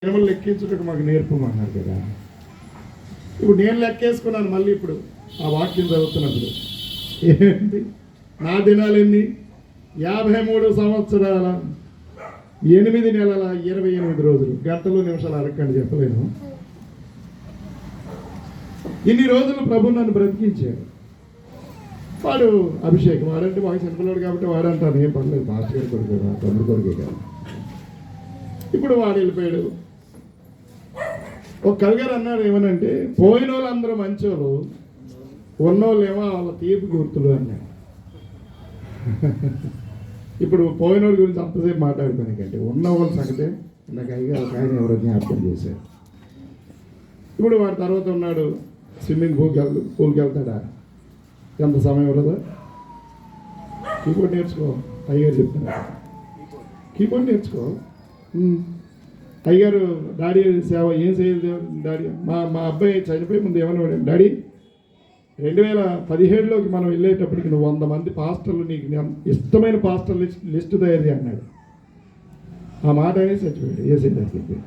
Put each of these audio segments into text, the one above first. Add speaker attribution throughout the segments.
Speaker 1: దినములు లెక్కించుటకు మాకు నేర్పమన్నారు కదా. ఇప్పుడు నేను లెక్కేసుకున్నాను మళ్ళీ ఇప్పుడు ఆ వాక్యం చదువుతున్నప్పుడు. ఏంటి నా దినాలు ఎన్ని? 53 సంవత్సరాల 8 నెలల 28 రోజులు. గంటలు నిమిషాలు అరకండి చెప్పలేను. ఇన్ని రోజులు ప్రభు నన్ను బ్రతికించాడు. వాడు అభిషేకం, వాడంటే మాకు చనిపోయాడు కాబట్టి వాడంటాను, ఏం పర్లేదు, మాస్టర్ గారి కొడుకు కదా, తమ్ముడు కొడుకే కదా. ఇప్పుడు వాడు వెళ్ళిపోయాడు. ఒక కవి గారు అన్నారు ఏమనంటే, పోయిన వాళ్ళందరూ మంచోళ్ళు, ఉన్నోళ్ళు ఏమో వాళ్ళ తీపి గుర్తులు అన్నాడు. ఇప్పుడు పోయిన వాళ్ళ గురించి అంతసేపు మాట్లాడుకోనికంటే ఉన్న వాళ్ళ సంగతే నాకు అయ్యగా ఒక ఆయన ఎవరో జ్ఞాపకం చేశారు. ఇప్పుడు వాడి తర్వాత ఉన్నాడు స్విమ్మింగ్ పూల్కి వెళ్తాడా? ఎంత సమయం ఉండదా? కీబోర్డ్ నేర్చుకో, అయ్యగారు చెప్తున్నారు. కీబోర్డ్ నేర్చుకో. అయ్యగారు డాడీ సేవ ఏం చేయదు డాడీ. మా అబ్బాయి చనిపోయే ముందు ఏమన్నా డాడీ 2017లోకి మనం వెళ్ళేటప్పటికి నువ్వు 100 మంది పాస్టర్లు, నీకు ఇష్టమైన పాస్టర్ లిస్టు తయారు అన్నాడు. ఆ మాట అనేది చచ్చిపోయాడు ఏసైతే.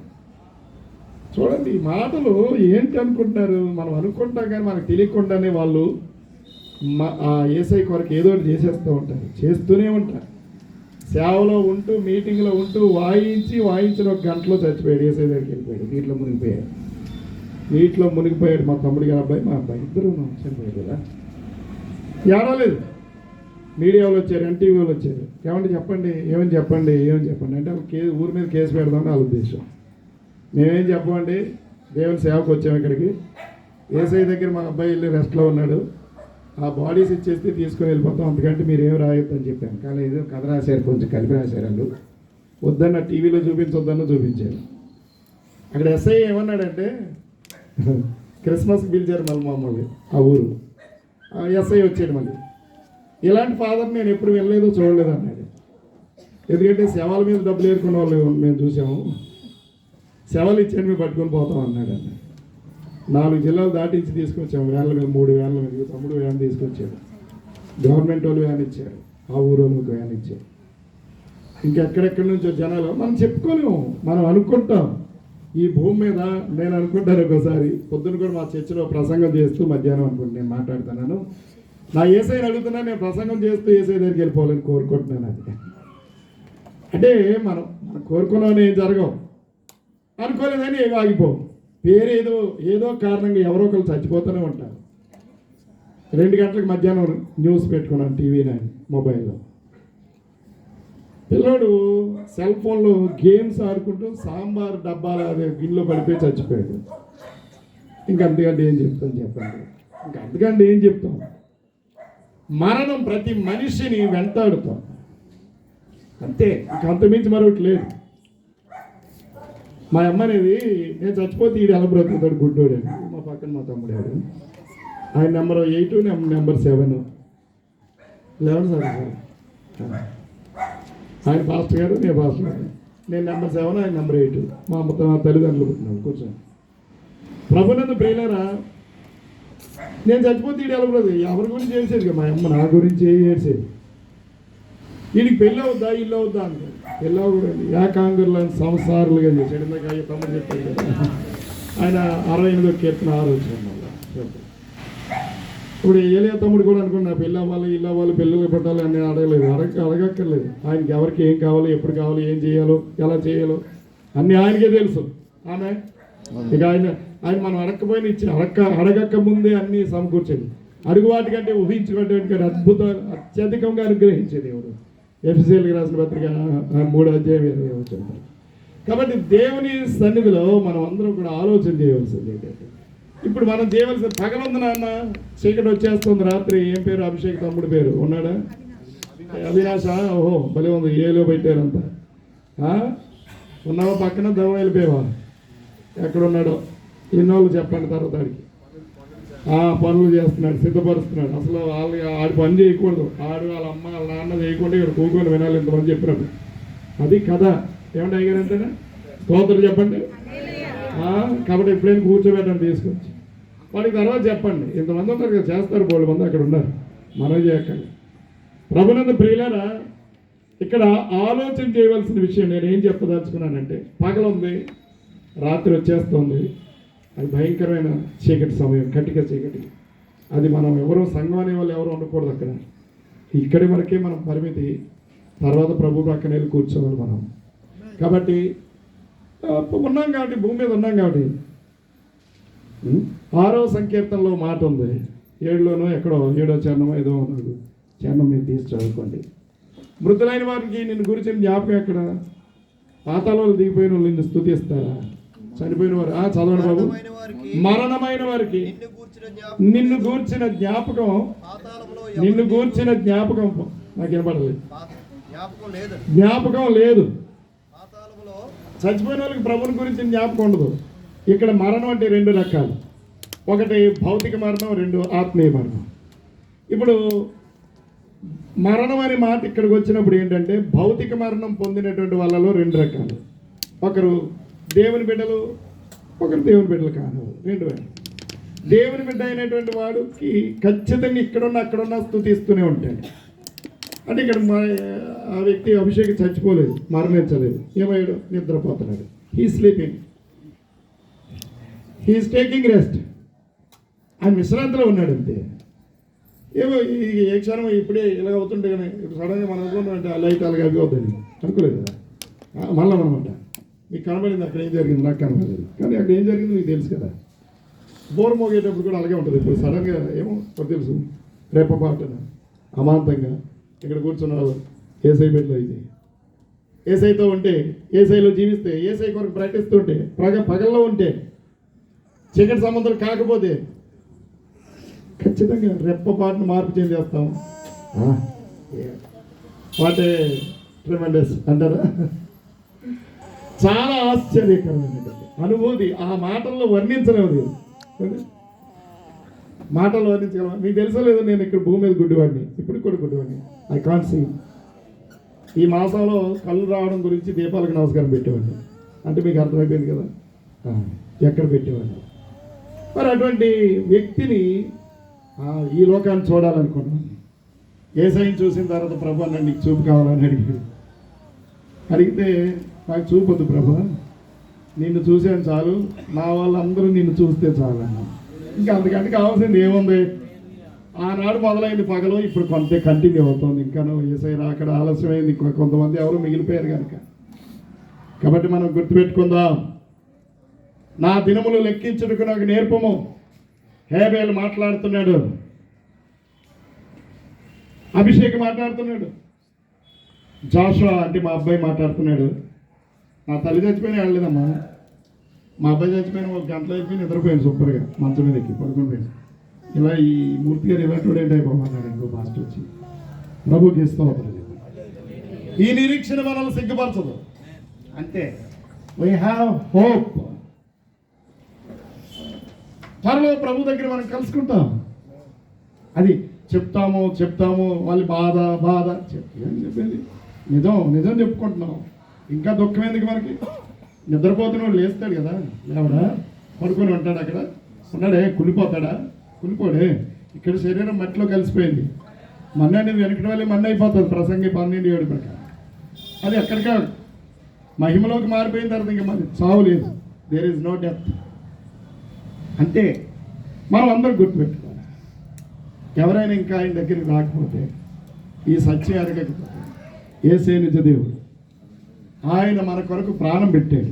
Speaker 1: చూడండి ఈ మాటలు ఏంటి అనుకుంటున్నారు? మనం అనుకుంటాం కానీ మనకు తెలియకుండానే వాళ్ళు ఆ ఏసై కొరకు ఏదో ఒకటి చేసేస్తూ ఉంటారు, చేస్తూనే ఉంటారు. సేవలో ఉంటూ మీటింగ్లో ఉంటూ వాయించిన ఒక గంటలో చచ్చిపోయాడు. ఏసై దగ్గరికి వెళ్ళిపోయాడు, నీటిలో మునిగిపోయాడు. మా తమ్ముడి గారి అబ్బాయి, మా అబ్బాయి ఇద్దరు చనిపోయాడు కదా. ఏడవలేదు. మీడియా వాళ్ళు వచ్చారు, ఎన్టీవీ వాళ్ళు వచ్చారు. ఏమంటే చెప్పండి, ఏమని చెప్పండి అంటే ఊరి మీద కేసు పెడదామని వాళ్ళ ఉద్దేశం. మేమేం చెప్పమండి, దేవుని సేవకు వచ్చాము ఇక్కడికి. ఏసై దగ్గర మా అబ్బాయి వెళ్ళి రెస్ట్లో ఉన్నాడు, ఆ బాడీస్ ఇచ్చేస్తే తీసుకొని వెళ్ళిపోతాం, అందుకంటే మీరు ఏం రాయొద్దని చెప్పాను. కానీ ఏదో కథ రాశారు, కొంచెం కలిపి రాశారు వాళ్ళు. వద్దన్న టీవీలో చూపించొద్దన్న చూపించారు. అక్కడ ఎస్ఐ ఏమన్నాడంటే, క్రిస్మస్కి పిలిచారు మళ్ళీ మమ్మల్ని ఆ ఊరు. ఎస్ఐ వచ్చాడు మళ్ళీ. ఇలాంటి ఫాదర్ నేను ఎప్పుడు వెళ్ళలేదో చూడలేదు అన్నాడు. ఎందుకంటే శవాల మీద డబ్బులు ఏరుకున్న వాళ్ళు మేము చూసాము, శవాలు ఇచ్చాను మేము పట్టుకొని పోతాం అన్నాడు. 4 జిల్లాలు దాటించి తీసుకొచ్చాము, వ్యాన్ల మీద 3 వ్యాన్ల మీద. తమ్ముడు వ్యాన్ తీసుకొచ్చాడు, గవర్నమెంట్ వాళ్ళు వ్యాన్ ఇచ్చారు, ఆ ఊరోళ్ళకి వ్యాన్ ఇచ్చారు. ఇంకెక్కడెక్కడి నుంచో జనాలు. మనం చెప్పుకోలేము, మనం అనుకుంటాం. ఈ భూమి మీద నేను అనుకుంటాను ఒకసారి, పొద్దున కూడా మా చర్చిలో ప్రసంగం చేస్తూ మధ్యాహ్నం అనుకుంటే నేను మాట్లాడుతున్నాను, నా ఏసైని అడుగుతున్నా, నేను ప్రసంగం చేస్తూ ఏసై దగ్గరికి వెళ్ళిపోవాలని కోరుకుంటున్నాను. అది అంటే మనం కోరుకున్నామని ఏం జరగవు, అనుకోలేదని ఏమి ఆగిపోవు. పేరు ఏదో కారణంగా ఎవరో ఒకరు చచ్చిపోతూనే ఉంటారు. 2 గంటలకు మధ్యాహ్నం న్యూస్ పెట్టుకున్నాను టీవీ9 మొబైల్లో. పిల్లోడు సెల్ ఫోన్లో గేమ్స్ ఆడుకుంటూ సాంబార్ డబ్బాల గిన్నెలో పడిపోయి చచ్చిపోయాడు. అంతకంటే ఏం చెప్తాం చెప్పండి? అంతకంటే ఏం చెప్తాం? మరణం ప్రతి మనిషిని వెంటాడుతాం, అంతే. అంతమించి మరొకటి లేదు. మా అమ్మ అనేది, నేను చచ్చిపోతే ఈడు ఎలా బ్రతుకుతాడు గుడ్డోడు అని. మా పక్కన మా తమ్ముడాడు, ఆయన నెంబర్ 8, నెంబర్ 7. 11 సార్. ఆయన పాస్టర్ గారు, నేను పాస్టర్ గారు. నేను నెంబర్ 7, ఆయన నెంబర్ 8. మా తల్లిదండ్రులు పుట్టినాడు. కూర్చొని ప్రభునందు ప్రియులారా, నేను చచ్చిపోతే ఈడు ఎలా బ్రతుకు, ఎవరి గురించి ఏడ్చేది కదా. మా అమ్మ నా గురించి ఏడ్చేది. వీడికి పెళ్ళి అవుద్దా, ఇల్లు అవుద్దా అంటే పెళ్ళి అవ్వకూడదు. ఏకాంగురులను సంసారులుగా చేశాడు. ఇందాక అయ్యే తమ్ముడు చెప్పాడు కదా, ఆయన 68వ కీర్తన 6 వచ్చిన. ఇప్పుడు ఏలియా తమ్ముడు కూడా అనుకున్నా, పెళ్ళి అవ్వాలి, ఇల్లు అవ్వాలి, పిల్లలు పెట్టాలి అని అడగలేదు, అడగక్కర్లేదు. ఆయనకి ఎవరికి ఏం కావాలి, ఎప్పుడు కావాలి, ఏం చేయాలో, ఎలా చేయాలో అన్నీ ఆయనకే తెలుసు. ఆమె ఇక ఆయన మనం అడగకపోయినా ఇచ్చి అడగక్క ముందే అన్నీ సమకూర్చేది. అడుగు వాటికంటే ఊహించుకునేటువంటి అత్యధికంగా అనుగ్రహించేది ఎవరు? ఎఫ్ఎస్సీలకు రాసిన పత్రిక 3వ అధ్యాయం 20వ వచనం. కాబట్టి దేవుని సన్నిధిలో మనం అందరం కూడా ఆలోచన చేయవలసింది ఏంటంటే, ఇప్పుడు మనం చేయవలసిన పగలుంది నాన్న, చీకటి వచ్చేస్తుంది, రాత్రి ఏం పేరు? అభిషేక్ తమ్ముడు పేరు ఉన్నాడా? అవినాశ. ఓహో భలే ఉంది, ఏలో పెట్టారంతా. ఉన్నావా? పక్కన దవ వెళ్ళిపోయావా? ఎక్కడున్నాడో ఇన్నోళ్ళు చెప్పండి. తర్వాత ఆడికి పనులు చేస్తున్నాడు, సిద్ధపరుస్తున్నాడు. అసలు ఆడి పని చేయకూడదు, వాళ్ళ అమ్మ వాళ్ళ నాన్న చేయకుండా ఇక్కడ కూకొని వినాలి ఇంతమంది చెప్పినట్టు. అది కథ. ఏమంటే అయ్యారంటేనే స్తోత్రం చెప్పండి. కాబట్టి ఎప్పుడైనా కూర్చోబెట్టండి తీసుకొచ్చి, వాడికి తర్వాత చెప్పండి. ఇంతమంది ఉంటారు కదా, చేస్తారు, 3 మంది అక్కడ ఉన్నారు, మనం చేయకండి. ప్రభునందు ప్రియులారా, ఇక్కడ ఆలోచన చేయవలసిన విషయం నేను ఏం చెప్పదలుచుకున్నానంటే, పగలుంది, రాత్రి వచ్చేస్తుంది. అది భయంకరమైన చీకటి సమయం, కటిక చీకటి. అది మనం ఎవరో సంఘం అనే వాళ్ళు ఎవరు ఉండకూడదు అక్కడ. ఇక్కడి వరకే మనం పరిమితి. తర్వాత ప్రభు పక్కన వెళ్ళి కూర్చోవాలి మనం. కాబట్టి ఉన్నాం కాబట్టి, భూమి మీద ఉన్నాం కాబట్టి 6వ సంకీర్తనలో మాట ఉంది. 7లోనో ఎక్కడో 7వ చరణమో ఏదో ఉన్నాడు. చరణం మీరు తీసి చదువుకోండి. మృతులైన వారికి నిన్ను గురించిన జ్ఞాపకం ఎక్కడ? పాతాళంలో దిగిపోయిన వాళ్ళు నిన్ను స్తుతిస్తారా? చనిపోయిన వారు చదవండి బాబు. మరణమైన వారికి నిన్ను గూర్చిన జ్ఞాపకం, నిన్ను గూర్చిన జ్ఞాపకం నాకు వినపడలేదు. జ్ఞాపకం లేదు. చచ్చిపోయిన వాళ్ళకి ప్రభుని గురించి జ్ఞాపకం ఉండదు. ఇక్కడ మరణం అంటే 2 రకాలు. ఒకటి భౌతిక మరణం, 2 ఆత్మీయ మరణం. ఇప్పుడు మరణం అనే మాట ఇక్కడికి వచ్చినప్పుడు ఏంటంటే, భౌతిక మరణం పొందినటువంటి వాళ్ళలో 2 రకాలు. ఒకరు దేవుని బిడ్డలు, ఒకరు దేవుని బిడ్డలు కాదు. 2 దేవుని బిడ్డ అయినటువంటి వాడికి ఖచ్చితంగా ఇక్కడున్న అక్కడున్న స్తుతిస్తూనే ఉంటాడు. అంటే ఇక్కడ ఆ వ్యక్తి అభిషేకం చచ్చిపోలేదు, మరణించలేదు. ఏమయ్యాడు? నిద్రపోతున్నాడు. He sleeping, he is taking rest. ఆయన విశ్రాంతిలో ఉన్నాడు అంతే. ఏమో ఏ క్షణం ఇప్పుడే ఇలా అవుతుంటే కానీ ఇప్పుడు సడన్గా మనం అనుకున్నామంటే ఆ లైట్ అలాగే అవి అవుతుంది అనుకోలేదు కదా. మళ్ళీ అనమాట మీకు కనబడింది అక్కడ ఏం జరిగింది, నాకు కనబడలేదు. కానీ అక్కడ ఏం జరిగింది మీకు తెలుసు కదా. బోర్ మోగేటప్పుడు కూడా అలాగే ఉంటుంది. ఇప్పుడు సడన్గా ఏమో తెలుసు, రేపపాటున అమాంతంగా ఇక్కడ కూర్చున్నాడు ఏసై బిడ్డలో అయితే. ఏసైతో ఉంటే, ఏసైలో జీవిస్తే, ఏసై కొరకు ప్రకటిస్తుంటే, పగల్లో ఉంటే, చీకటి సంబంధాలు కాకపోతే ఖచ్చితంగా రెప్పపాటును మార్పు చెందేస్తాం. వాటే ట్రెమెండస్ అంటారా? చాలా ఆశ్చర్యకరమైనటువంటి అనుభూతి. ఆ మాటల్లో వర్ణించలేదు. మాటలు వర్ణించగలమా? మీకు తెలుసా లేదు, నేను ఇక్కడ భూమి మీద గుడ్డివాడిని, ఇప్పుడు కూడా గుడ్డివాడిని. I can't see. ఈ మాసంలో కళ్ళు రావడం గురించి దీపాలకు నమస్కారం పెట్టేవాడిని. అంటే మీకు అర్థమైపోయింది కదా ఎక్కడ పెట్టేవాడిని. మరి అటువంటి వ్యక్తిని ఈ లోకాన్ని చూడాలనుకున్నాను. ఏసైని చూసిన తర్వాత ప్రభు అన్న నీకు చూపు కావాలని అడిగితే నాకు చూపొద్దు ప్రభు, నిన్ను చూసాను చాలు, నా వాళ్ళందరూ నిన్ను చూస్తే చాలు అన్న. ఇంకా అంతకంటే కావాల్సింది ఏముంది? ఆనాడు మొదలైంది పగలు, ఇప్పుడు కొంత కంటిన్యూ అవుతుంది. ఇంకాను ఏసై అక్కడ ఆలస్యమైంది. కొంతమంది ఎవరు మిగిలిపోయారు కనుక. కాబట్టి మనం గుర్తుపెట్టుకుందాం, నా దినములు లెక్కించుటకు నాకు నేర్పము. హేబేలు మాట్లాడుతున్నాడు, అభిషేక్ మాట్లాడుతున్నాడు, జాషువా అంటే మా అబ్బాయి మాట్లాడుతున్నాడు. నా తల్లి చచ్చిపోయిన వెళ్ళలేదమ్మా, మా అబ్బాయి చచ్చిపోయిన 1 గంటలు అయిపోయి నిద్రపోయాను సూపర్గా మంచం మీద ఎక్కి పడుకుని. ఇలా ఈ మూర్తి గారు ఇలా స్టూడెంట్ అయిపోమన్నాడు ఇంకో మాస్టర్ వచ్చి. ప్రభుకి ఇస్తూ అవుతుంది. ఈ నిరీక్షణ మనల్ని సిగ్గుపరచదు. అంతే, వీ హ్యావ్ హోప్. త్వరలో ప్రభు దగ్గర మనం కలుసుకుంటాం. అది చెప్తాము వాళ్ళు బాధ చెప్పేది నిజం చెప్పుకుంటున్నాం. ఇంకా దుఃఖం ఎందుకు మనకి? నిద్రపోతున్నాడు లేస్తాడు కదా, లేవడా? పడుకొని ఉంటాడు అక్కడ, ఉన్నాడే కుళ్ళిపోతాడా? కుళ్ళిపోడే. ఇక్కడ శరీరం మట్టిలో కలిసిపోయింది. మన్న అనేది వెనకటి వాళ్ళే మన్న అయిపోతుంది. ప్రసంగి 12:7 ప్రకారం అది ఎక్కడికా మహిమలోకి మారిపోయిన తర్వాత ఇంకా మరి చావు లేదు. There is no death. అంటే మనం అందరూ గుర్తుపెట్టుకోవాలి. ఎవరైనా ఇంకా ఆయన దగ్గరికి రాకపోతే, ఈ సత్యం ఎరగకపోతే, యేసే నిజ దేవుడు, ఆయన మన కొరకు ప్రాణం పెట్టాడు,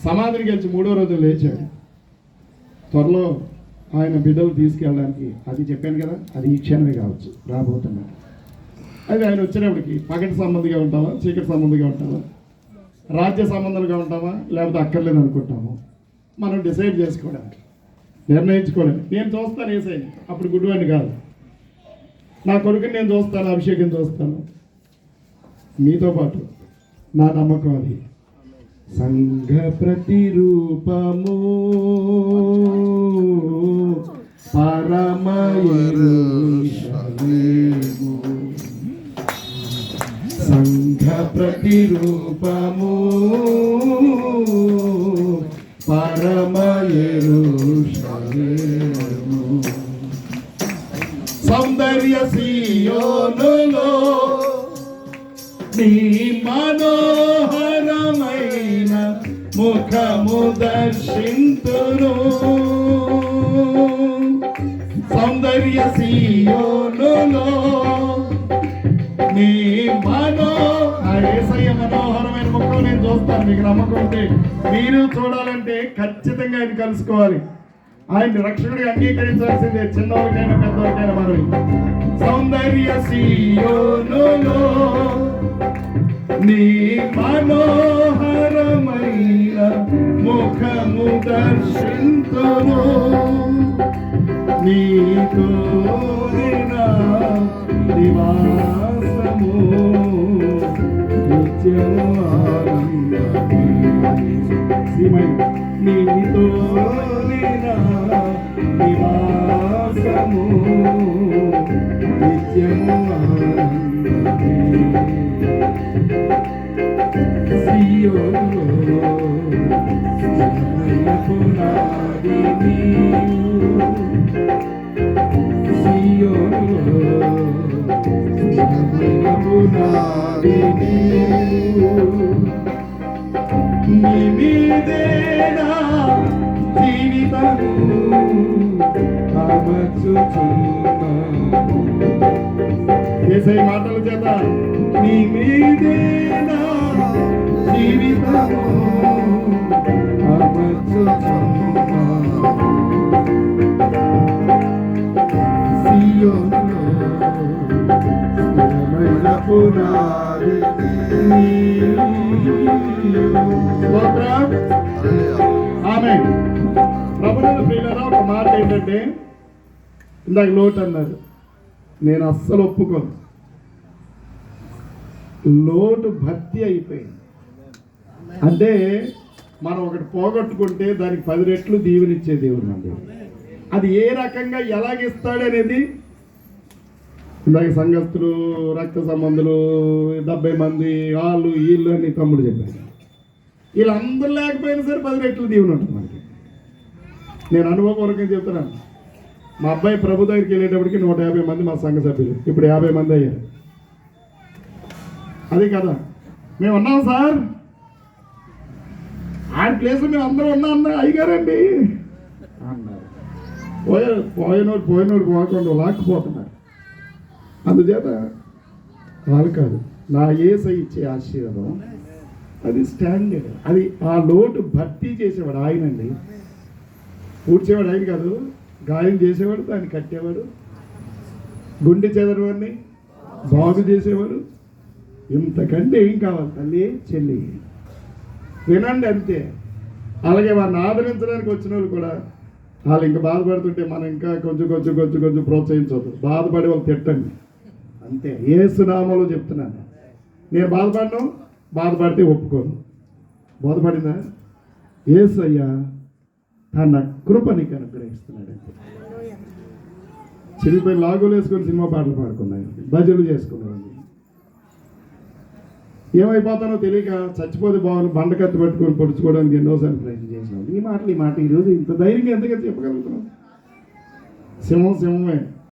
Speaker 1: సమాధిని గెలిచి 3వ రోజు లేచాడు. త్వరలో ఆయన బిడ్డలు తీసుకెళ్ళడానికి, అది చెప్పాను కదా, అది ఈ క్షణమే కావచ్చు, రాబోతున్నాడు. అది ఆయన వచ్చేటప్పటికి పగటి సంబంధిగా ఉంటామా, చీకటి సంబంధిగా ఉంటామా, రాజ్య సంబంధాలుగా ఉంటామా, లేకపోతే అక్కర్లేదు అనుకుంటాము. మనం డిసైడ్ చేసుకోవడానికి, నిర్ణయించుకోవడానికి. నేను చూస్తాను ఏసైని, అప్పుడు గుడ్డివాడిని కాదు. నా కొడుకుని నేను చూస్తాను, అభిషేకం చూస్తాను. మీతో పాటు నా నమ్మకం అది. సంఘ ప్రతిరూపము పరమ యెరూషలేము, సంఘ ప్రతిరూపము పరమ యెరూషలేము, సౌందర్య సీయోనులో నీ మనోహరమైన ముఖ ముఖము దర్శింతును సౌందర్య సీయోనులో నీ యేసయ్య మనోహరమైన ముఖం నేను చూస్తాను. మీకు నమ్మకం ఉంటే మీరు చూడాలంటే ఖచ్చితంగా ఆయన కలుసుకోవాలి. ఆయన రక్షకుడిగా అంగీకరించాల్సిందే, చిన్నవారికైనా పెద్దవారికైనా. మనవి సౌందర్య సీయోనులో నీ మనోహరమైన ముఖము దర్శింతును నీతో నివాసము నిత్యము ఆనందమే నీతో నివాసము నిత్యము ఆనందమే సియోనులో పునాది నీమీదేనా జీవితము యేసయ్య మాటల చేత నీమీదేనా జీవితము ఆమేన్. ప్రభువుని ప్రియులారా, ఒక మాట ఏంటంటే, ఇందాక లోటు అన్నారు, నేను అస్సలు ఒప్పుకోను. లోటు భర్తీ అయిపోయింది అంటే మనం ఒకటి పోగొట్టుకుంటే దానికి 10 రెట్లు దీవెనిచ్చే దేవుడు అండి. అది ఏ రకంగా ఎలాగిస్తాడనేది ఇందాక సంఘస్థులు, రక్త సంబంధులు 70 మంది, వాళ్ళు వీళ్ళు అని తమ్ముడు చెప్పారు. వీళ్ళందరూ లేకపోయినా సరే 10 రెట్లు దీవెన ఉంటుంది మనకి. నేను అనుభవపూర్వకంగా చెప్తున్నాను. మా అబ్బాయి ప్రభు దగ్గరికి వెళ్ళేటప్పటికి 150 మంది మా సంఘ సభ్యులు, ఇప్పుడు 50 మంది అయ్యారు. అది కదా మేము ఉన్నాం సార్, ఆడి ప్లేస్లో మేము అందరం ఉన్నాం అయ్యగారండి అన్నారు. పోయినోడు పోకుండా లాక్కుపోతున్నారు. అందుచేత వాళ్ళు కాదు, నా యేసయ్య ఇచ్చే ఆశీర్వాదం అది స్టాండర్డ్. అది ఆ లోటు భర్తీ చేసేవాడు ఆయనండి. పూడ్చేవాడు ఆయన కాదు, గాయం చేసేవాడు, దాన్ని కట్టేవాడు, గుండె చెదరవాడిని బాగు చేసేవాడు. ఇంతకంటే ఏం కావాలి తల్లి చెల్లి? వినండి అంతే. అలాగే వారిని ఆదరించడానికి వచ్చిన వాళ్ళు కూడా వాళ్ళు ఇంకా బాధపడుతుంటే మనం ఇంకా కొంచెం ప్రోత్సహించవద్దు. బాధపడి వాళ్ళు తిట్టండి అంతే. యేసునామములో చెప్తున్నాను. నేను బాధపడను, బాధపడితే ఒప్పుకోను. బాధపడిందా? యేసయ్య తన కృపనికి అనుగ్రహిస్తున్నాడు అంతే. చిరిగిపోయి లాగోలు వేసుకొని సినిమా పాటలు పాడుకున్నాయి, భజనలు చేసుకున్నాను. ఏమైపోతానో తెలియక చచ్చిపోతే బాగుంది బండకత్తి పట్టుకొని పొడుచుకోవడానికి ఎన్నోసార్లు ప్రయత్నం చేసినాం. ఈ మాట ఈరోజు ఇంత ధైర్యంగా ఎందుకంటే చెప్పగలుగుతున్నాం? సింహమే